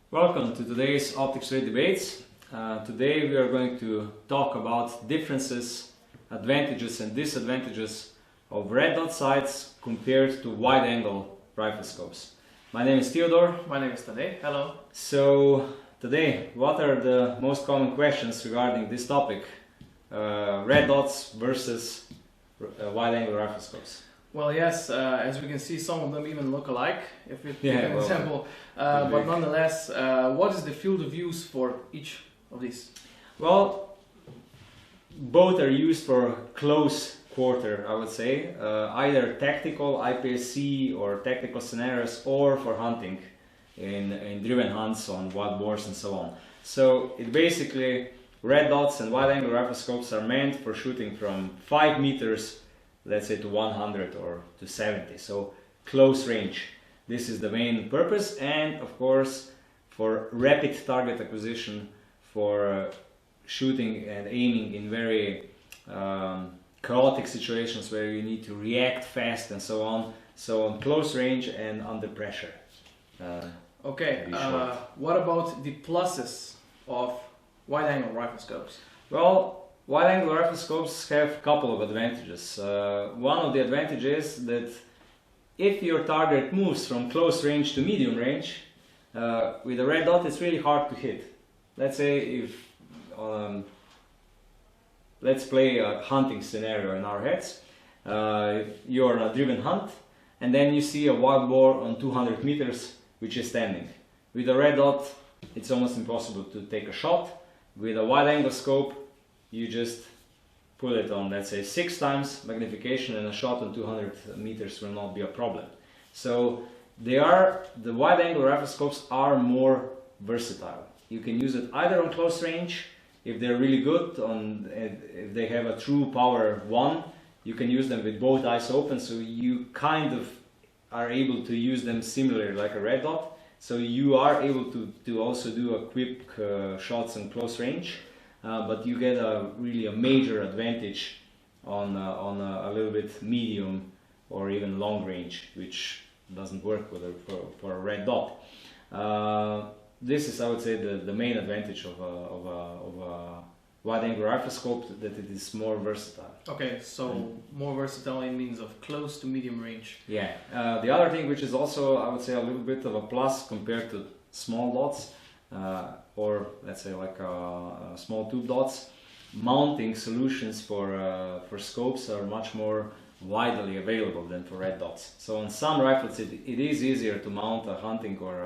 Welcome to today's Optics Rate Debates. Today we are going to talk about differences, advantages and disadvantages of red dot sights compared to wide-angle riflescopes. My name is Theodore. My name is Tadej. Hello. So today, what are the most common questions regarding this topic? Red dots versus wide-angle riflescopes. Well, yes, as we can see, some of them even look alike, if we take an well, example. But nonetheless, what is the field of use for each of these? Well, both are used for close quarter, I would say, either tactical IPSC or tactical scenarios, or for hunting in driven hunts on wild boars and so on. So it basically, red dots and wide-angle riflescopes are meant for shooting from 5 meters, let's say, to 100 or to 70, so close range. This is the main purpose, and of course for rapid target acquisition, for shooting and aiming in very chaotic situations where you need to react fast and so on. So on close range and under pressure. Okay, what about the pluses of wide-angle riflescopes? Well, wide-angle riflescopes have a couple of advantages. One of the advantages is that if your target moves from close range to medium range, with a red dot it's really hard to hit. Let's say if, let's play a hunting scenario in our heads. You're on a driven hunt and then you see a wild boar on 200 meters which is standing. With a red dot it's almost impossible to take a shot. With a wide-angle scope you just put it on, let's say, 6 times magnification, and a shot on 200 meters will not be a problem. So the wide-angle riflescopes are more versatile. You can use it either on close range, if they're really good, if they have a true power 1, you can use them with both eyes open, so you kind of are able to use them similarly like a red dot. So you are able to also do a quick shots on close range. But you get really a major advantage on a little bit medium or even long range, which doesn't work for a red dot. This is, I would say, the main advantage of a wide-angle riflescope, that it is more versatile. Okay, so more versatile in means of close to medium range. Yeah. The other thing, which is also, I would say, a little bit of a plus compared to small dots, or let's say like small tube dots, mounting solutions for scopes are much more widely available than for red dots. So on some rifles it is easier to mount a hunting or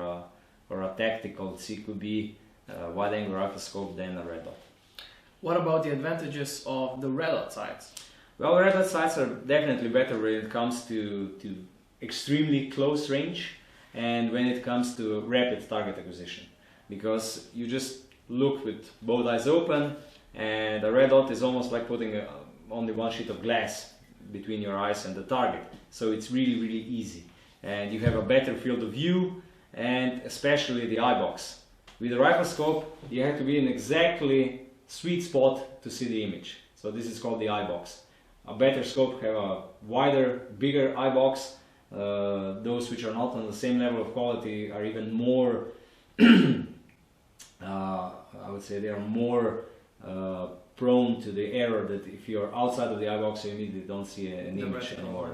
a tactical CQB wide-angle riflescope than a red dot. What about the advantages of the red dot sights? Well, red dot sights are definitely better when it comes to extremely close range and when it comes to rapid target acquisition. Because you just look with both eyes open, and a red dot is almost like putting only one sheet of glass between your eyes and the target. So it's really, really easy. And you have a better field of view, and especially the eye box. With a riflescope, you have to be in exactly sweet spot to see the image. So this is called the eye box. A better scope have a wider, bigger eye box. Those which are not on the same level of quality are even more I would say they are more prone to the error that if you're outside of the eye box you immediately don't see an image anymore.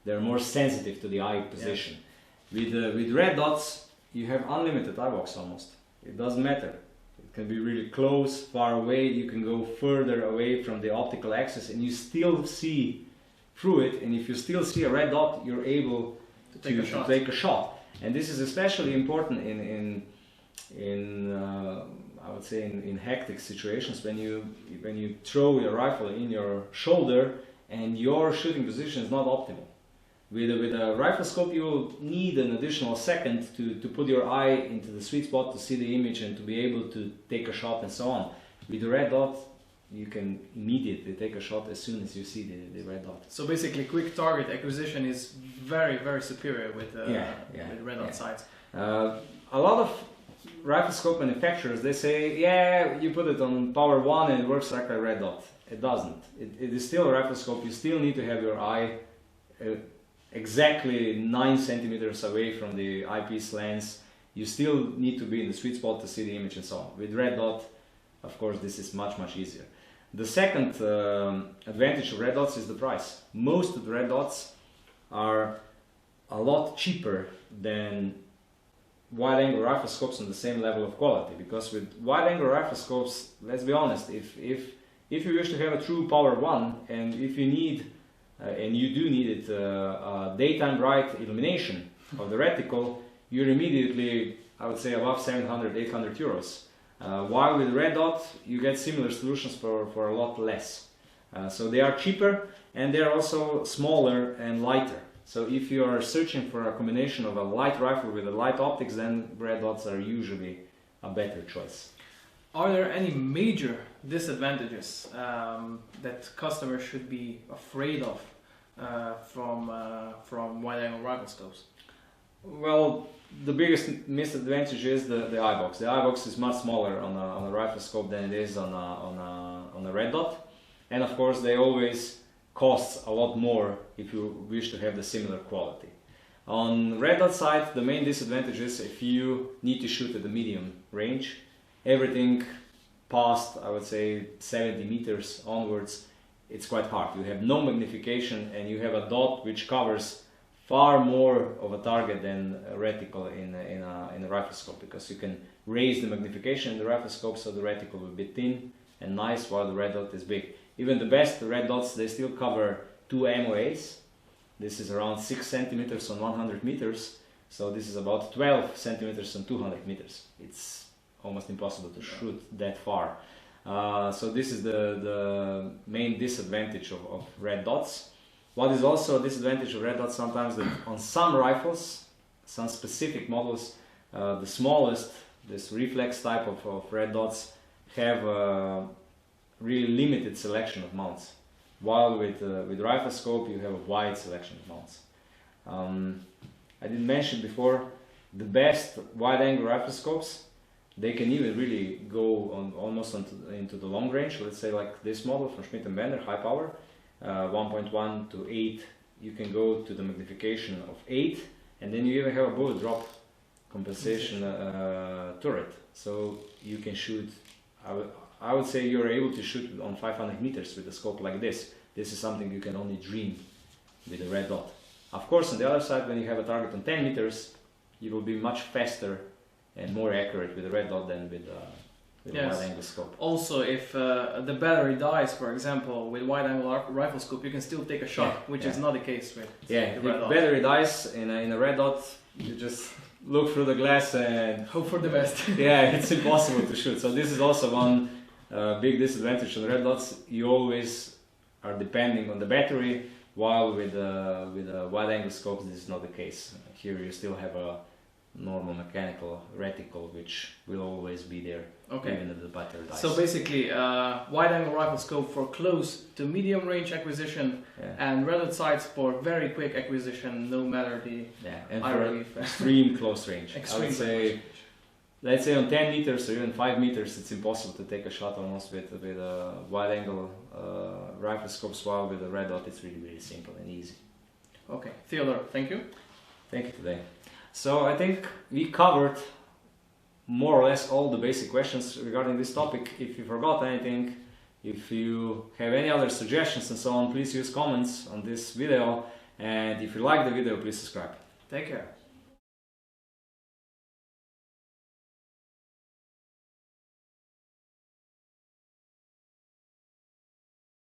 They're more sensitive to the eye position. Yeah. With red dots you have unlimited eye box almost. It doesn't matter. It can be really close, far away, you can go further away from the optical axis and you still see through it, and if you still see a red dot you're able to take a shot. And this is especially important in I would say in hectic situations when you throw your rifle in your shoulder and your shooting position is not optimal. With a riflescope you will need an additional second to put your eye into the sweet spot to see the image and to be able to take a shot and so on. With the red dot you can immediately take a shot as soon as you see the red dot. So basically quick target acquisition is very, very superior with red dot sights. A lot of riflescope manufacturers, they say, yeah, you put it on power 1 and it works like a red dot. It doesn't. It is still a riflescope. You still need to have your eye exactly 9 centimeters away from the eyepiece lens. you still need to be in the sweet spot to see the image and so on. With red dot, of course, this is much easier. The second advantage of red dots is the price. Most of the red dots are a lot cheaper than wide-angle riflescopes on the same level of quality, because with wide-angle riflescopes, let's be honest, if you wish to have a true power one, and if you need and you do need it daytime bright illumination of the reticle, you're immediately, I would say, above 700-800 euros. While with red dot you get similar solutions for a lot less. So they are cheaper, and they're also smaller and lighter. So if you are searching for a combination of a light rifle with a light optics, then red dots are usually a better choice. Are there any major disadvantages that customers should be afraid of from wide-angle riflescopes? Well, the biggest disadvantage is the eye box. The eye box is much smaller on a riflescope than it is on a red dot, and of course they always cost a lot more if you wish to have the similar quality. On red dot side, the main disadvantage is if you need to shoot at the medium range, everything past, I would say, 70 meters onwards, it's quite hard. You have no magnification, and you have a dot which covers far more of a target than a reticle in a riflescope, because you can raise the magnification in the riflescope so the reticle will be thin and nice, while the red dot is big. Even the best red dots, they still cover 2 MOAs. This is around 6 centimeters on 100 meters, so this is about 12 centimeters on 200 meters. It's almost impossible to shoot that far. So this is the main disadvantage of red dots. What is also a disadvantage of red dots sometimes, that on some rifles, some specific models, the smallest, this reflex type of red dots, have a really limited selection of mounts, while with riflescope you have a wide selection of mounts. I didn't mention before, the best wide-angle riflescopes, they can even really go on almost into the long range. Let's say like this model from Schmidt & Bender, high power, 1.1 to 8, you can go to the magnification of 8, and then you even have a bullet drop compensation turret, so you can shoot, I would say you're able to shoot on 500 meters with a scope like this. This is something you can only dream with a red dot. Of course, on the other side, when you have a target on 10 meters, you will be much faster and more accurate with a red dot than with a wide-angle scope. Also, if the battery dies, for example, with wide-angle riflescope, you can still take a shot, which is not the case with the red dot. If battery dies in a red dot, you just look through the glass and hope for the best. Yeah, it's impossible to shoot. So this is also one big disadvantage on red dots. You always are depending on the battery, while with wide-angle scopes this is not the case. Here you still have a normal mechanical reticle which will always be there, even if the battery dies. So basically, wide-angle riflescope for close to medium range acquisition, and red dot sights for very quick acquisition, no matter the and for extreme close range. I would say, let's say on 10 meters or even 5 meters, it's impossible to take a shot almost with a wide-angle riflescopes, while with a red dot it's really simple and easy. Okay, Theodore, thank you. Thank you today. So I think we covered more or less all the basic questions regarding this topic. If you forgot anything, if you have any other suggestions and so on, please use comments on this video, and if you like the video, please subscribe. Take care.